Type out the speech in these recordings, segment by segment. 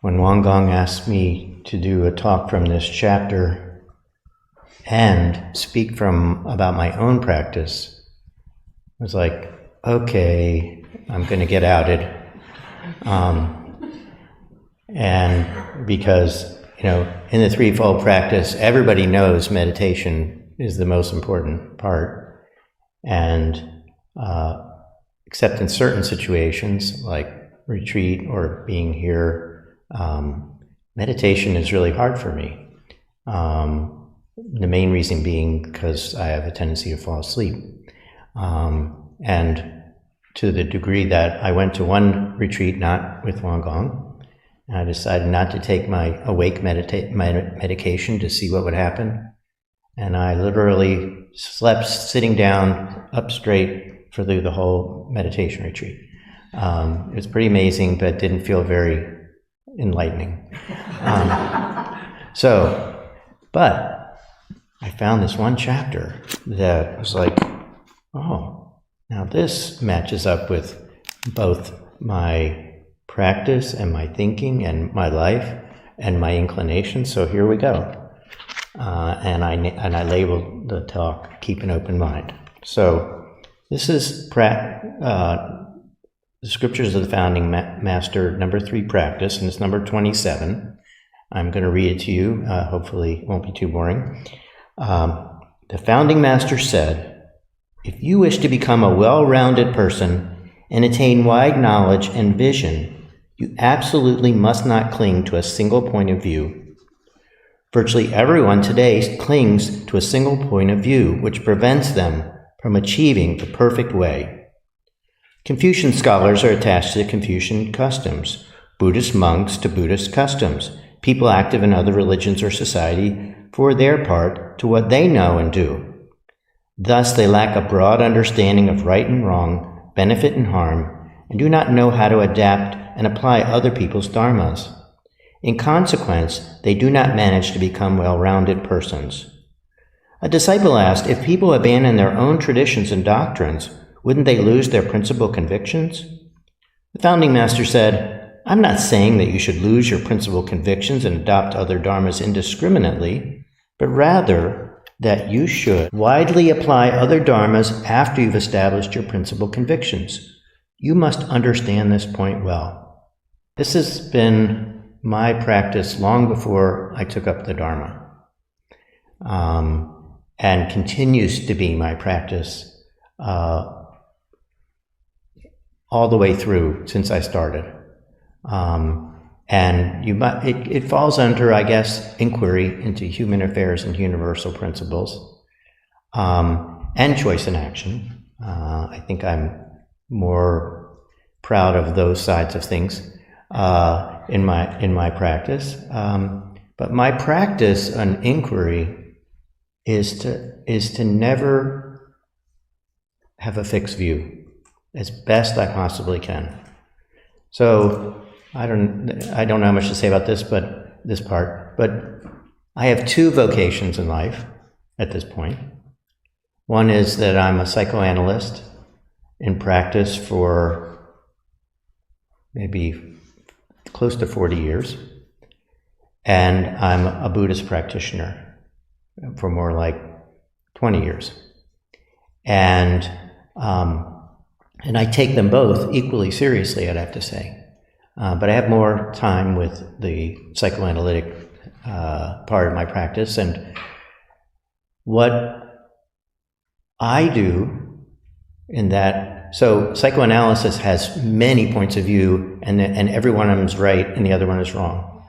when Woнгong asked me to do a talk from this chapter and speak about my own practice, I was like, okay, I'm going to get outed. And because, in the threefold practice, everybody knows meditation is the most important part. And except in certain situations, like retreat or being here, meditation is really hard for me. The main reason being because I have a tendency to fall asleep. And to the degree that I went to one retreat, not with Woнгong, and I decided not to take my awake medication to see what would happen. And I literally slept sitting down up straight for the whole meditation retreat. It was pretty amazing, but didn't feel very enlightening. But I found this one chapter that was like, oh, now this matches up with both my practice and my thinking and my life and my inclination, so here we go. And I labeled the talk, Keep an Open Mind. So this is the Scriptures of the Founding Master, number 3 practice, and it's number 27. I'm going to read it to you. Hopefully it won't be too boring. The Founding Master said, if you wish to become a well-rounded person and attain wide knowledge and vision, you absolutely must not cling to a single point of view. Virtually everyone today clings to a single point of view, which prevents them from achieving the perfect way. Confucian scholars are attached to Confucian customs, Buddhist monks to Buddhist customs, people active in other religions or society, for their part, to what they know and do. Thus, they lack a broad understanding of right and wrong, benefit and harm, and do not know how to adapt and apply other people's dharmas. In consequence, they do not manage to become well-rounded persons. A disciple asked, if people abandon their own traditions and doctrines, wouldn't they lose their principal convictions? The Founding Master said, I'm not saying that you should lose your principal convictions and adopt other dharmas indiscriminately, but rather that you should widely apply other dharmas after you've established your principal convictions. You must understand this point well. This has been my practice long before I took up the Dharma, and continues to be my practice all the way through since I started. And it falls under, I guess, inquiry into human affairs and universal principles, and choice and action. I think I'm more proud of those sides of things in my practice. But my practice on inquiry is to never have a fixed view, as best I possibly can. So I don't know how much to say about this part, but I have 2 vocations in life at this point. One is that I'm a psychoanalyst in practice for maybe close to 40 years, and I'm a Buddhist practitioner for more like 20 years. And I take them both equally seriously, I'd have to say. But I have more time with the psychoanalytic part of my practice. And what I do in that, so psychoanalysis has many points of view, and every one of them is right and the other one is wrong.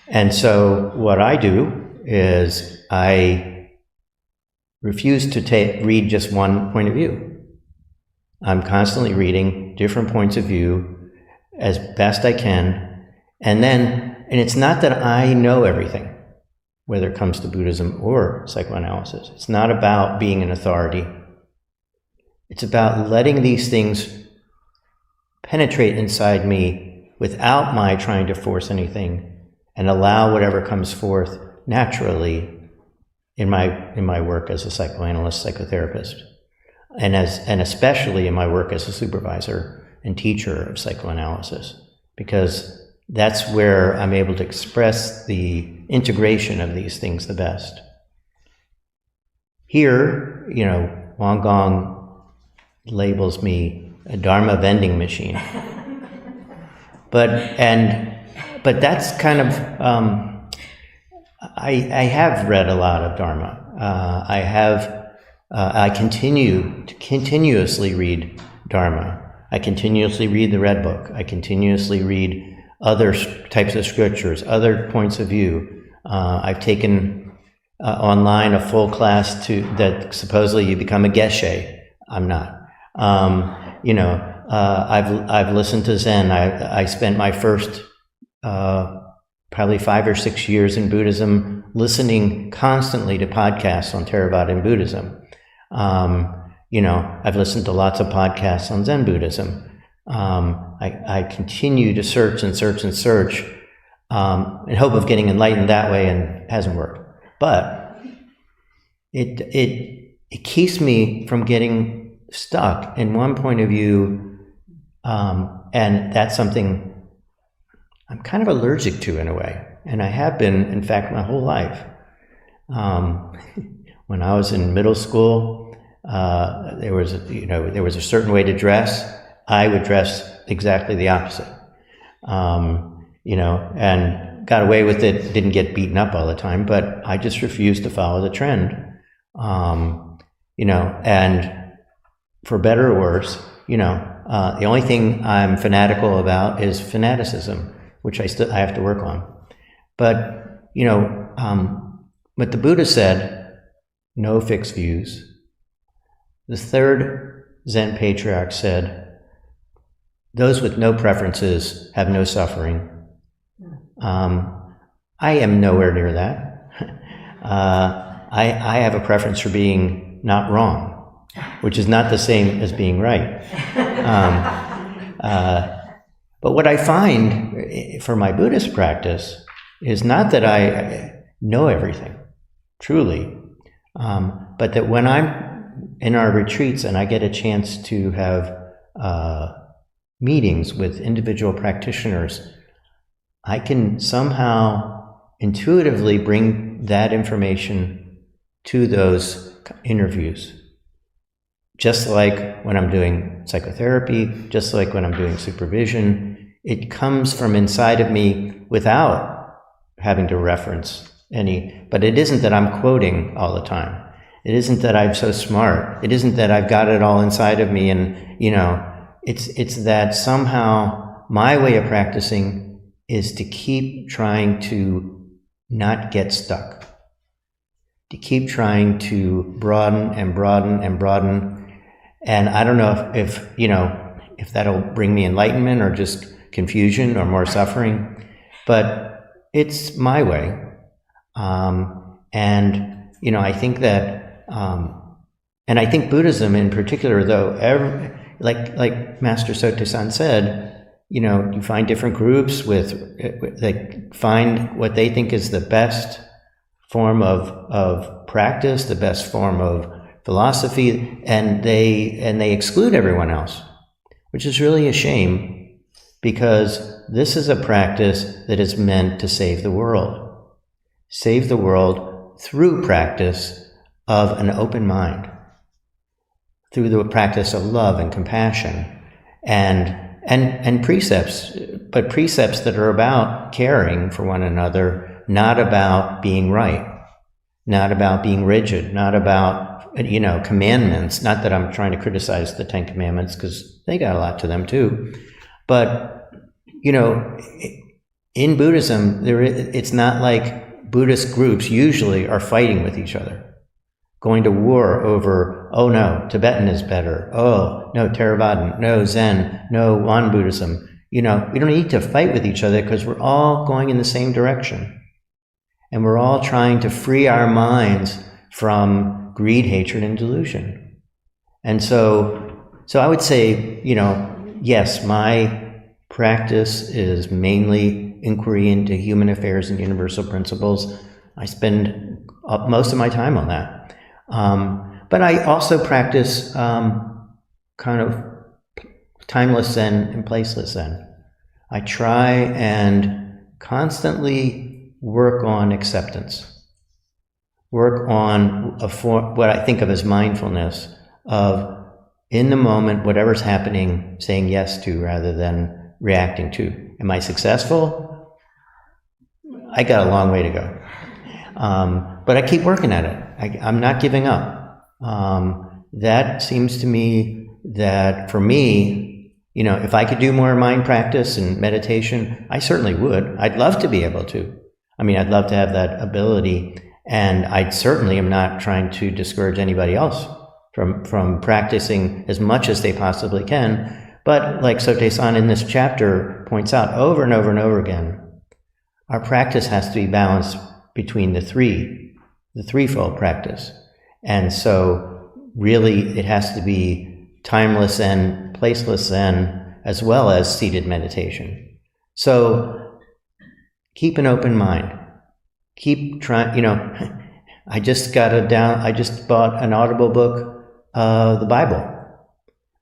And so what I do is I refuse to read just one point of view. I'm constantly reading different points of view as best I can, and it's not that I know everything, whether it comes to Buddhism or psychoanalysis. It's not about being an authority. It's about letting these things penetrate inside me without my trying to force anything, and allow whatever comes forth naturally in my work as a psychoanalyst, psychotherapist, and especially in my work as a supervisor and teacher of psychoanalysis, because that's where I'm able to express the integration of these things the best. Here, Wang Gong labels me a Dharma vending machine. But that's kind of, I have read a lot of Dharma. I continue to continuously read Dharma. I continuously read the Red Book. I continuously read other types of scriptures, other points of view. I've taken online a full class that supposedly you become a geshe. I'm not. I've listened to Zen. I spent my first probably 5 or 6 years in Buddhism listening constantly to podcasts on Theravada and Buddhism. I've listened to lots of podcasts on Zen Buddhism. I continue to search and search and search in hope of getting enlightened that way, and it hasn't worked. But it keeps me from getting stuck in one point of view, and that's something I'm kind of allergic to in a way, and I have been, in fact, my whole life. When I was in middle school, there was a certain way to dress. I would dress exactly the opposite, and got away with it. Didn't get beaten up all the time, but I just refused to follow the trend, and for better or worse, the only thing I'm fanatical about is fanaticism, which I have to work on. But what the Buddha said, no fixed views. The third Zen patriarch said, those with no preferences have no suffering. I am nowhere near that. I have a preference for being not wrong, which is not the same as being right. But what I find for my Buddhist practice is not that I know everything, truly, but that when I'm in our retreats and I get a chance to have meetings with individual practitioners, I can somehow intuitively bring that information to those interviews. Just like when I'm doing psychotherapy, just like when I'm doing supervision, it comes from inside of me without having to reference any, but it isn't that I'm quoting all the time. It isn't that I'm so smart. It isn't that I've got it all inside of me and, it's that somehow my way of practicing is to keep trying to not get stuck, to keep trying to broaden and broaden and broaden. And I don't know if that'll bring me enlightenment or just confusion or more suffering, but it's my way. I think that, and I think Buddhism in particular, though, like Master Soto-san said, you find different groups that find what they think is the best form of practice, the best form of philosophy, and they exclude everyone else, which is really a shame, because this is a practice that is meant to save the world through practice of an open mind, through the practice of love and compassion, and precepts, but precepts that are about caring for one another, not about being right, not about being rigid, not about, commandments. Not that I'm trying to criticize the 10 Commandments, because they got a lot to them too. But, in Buddhism, it's not like Buddhist groups usually are fighting with each other, going to war over, oh no, Tibetan is better, oh no, Theravadan, no, Zen, no, Wan Buddhism. We don't need to fight with each other because we're all going in the same direction. And we're all trying to free our minds from greed, hatred, and delusion. And so I would say, yes, my practice is mainly inquiry into human affairs and universal principles. I spend most of my time on that. But I also practice kind of timeless Zen and placeless Zen. I try and constantly work on acceptance, work on what I think of as mindfulness of, in the moment, whatever's happening, saying yes to rather than reacting to. Am I successful? I got a long way to go. But I keep working at it. I'm not giving up. That seems to me that for me, if I could do more mind practice and meditation, I certainly would. I'd love to be able to. I'd love to have that ability, and I certainly am not trying to discourage anybody else from practicing as much as they possibly can. But like Sote-san in this chapter points out over and over and over again, our practice has to be balanced between the threefold practice. And so really it has to be timeless Zen, placeless Zen, as well as seated meditation. So keep an open mind. Keep trying, I just bought an Audible book, the Bible,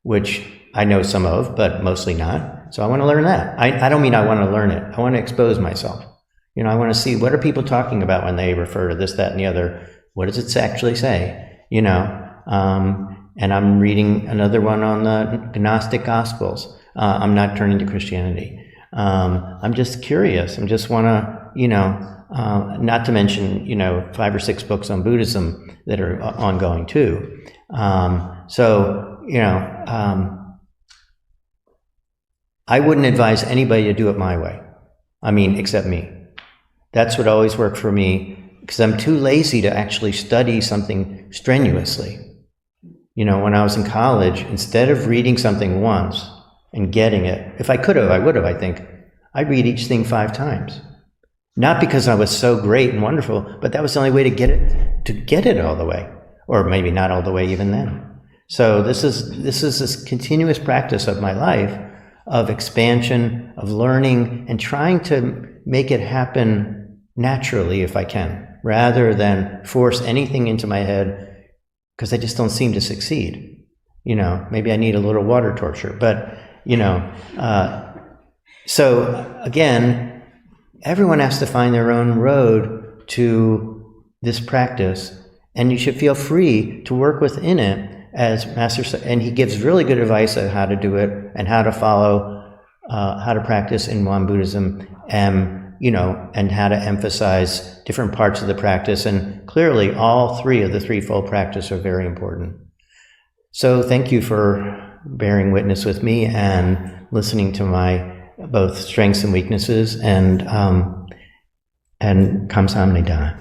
which I know some of, but mostly not. So I want to learn that. I don't mean I want to learn it. I want to expose myself. I want to see, what are people talking about when they refer to this, that, and the other? What does it actually say? And I'm reading another one on the Gnostic Gospels. I'm not turning to Christianity. I'm just curious. I just want to, not to mention, 5 or 6 books on Buddhism that are ongoing too. I wouldn't advise anybody to do it my way. Except me. That's what always worked for me, because I'm too lazy to actually study something strenuously. When I was in college, instead of reading something once and getting it, if I could have, I would have, I think, I'd read each thing 5 times. Not because I was so great and wonderful, but that was the only way to get it all the way, or maybe not all the way even then. So this is this continuous practice of my life, of expansion, of learning, and trying to make it happen naturally if I can, rather than force anything into my head, because I just don't seem to succeed. Maybe I need a little water torture, but, so again, everyone has to find their own road to this practice, and you should feel free to work within it, as Master said, and he gives really good advice on how to do it and how to follow, how to practice in Won Buddhism, and how to emphasize different parts of the practice. And clearly, all 3 of the threefold practice are very important. So thank you for bearing witness with me and listening to my both strengths and weaknesses, and Kamsahamnida.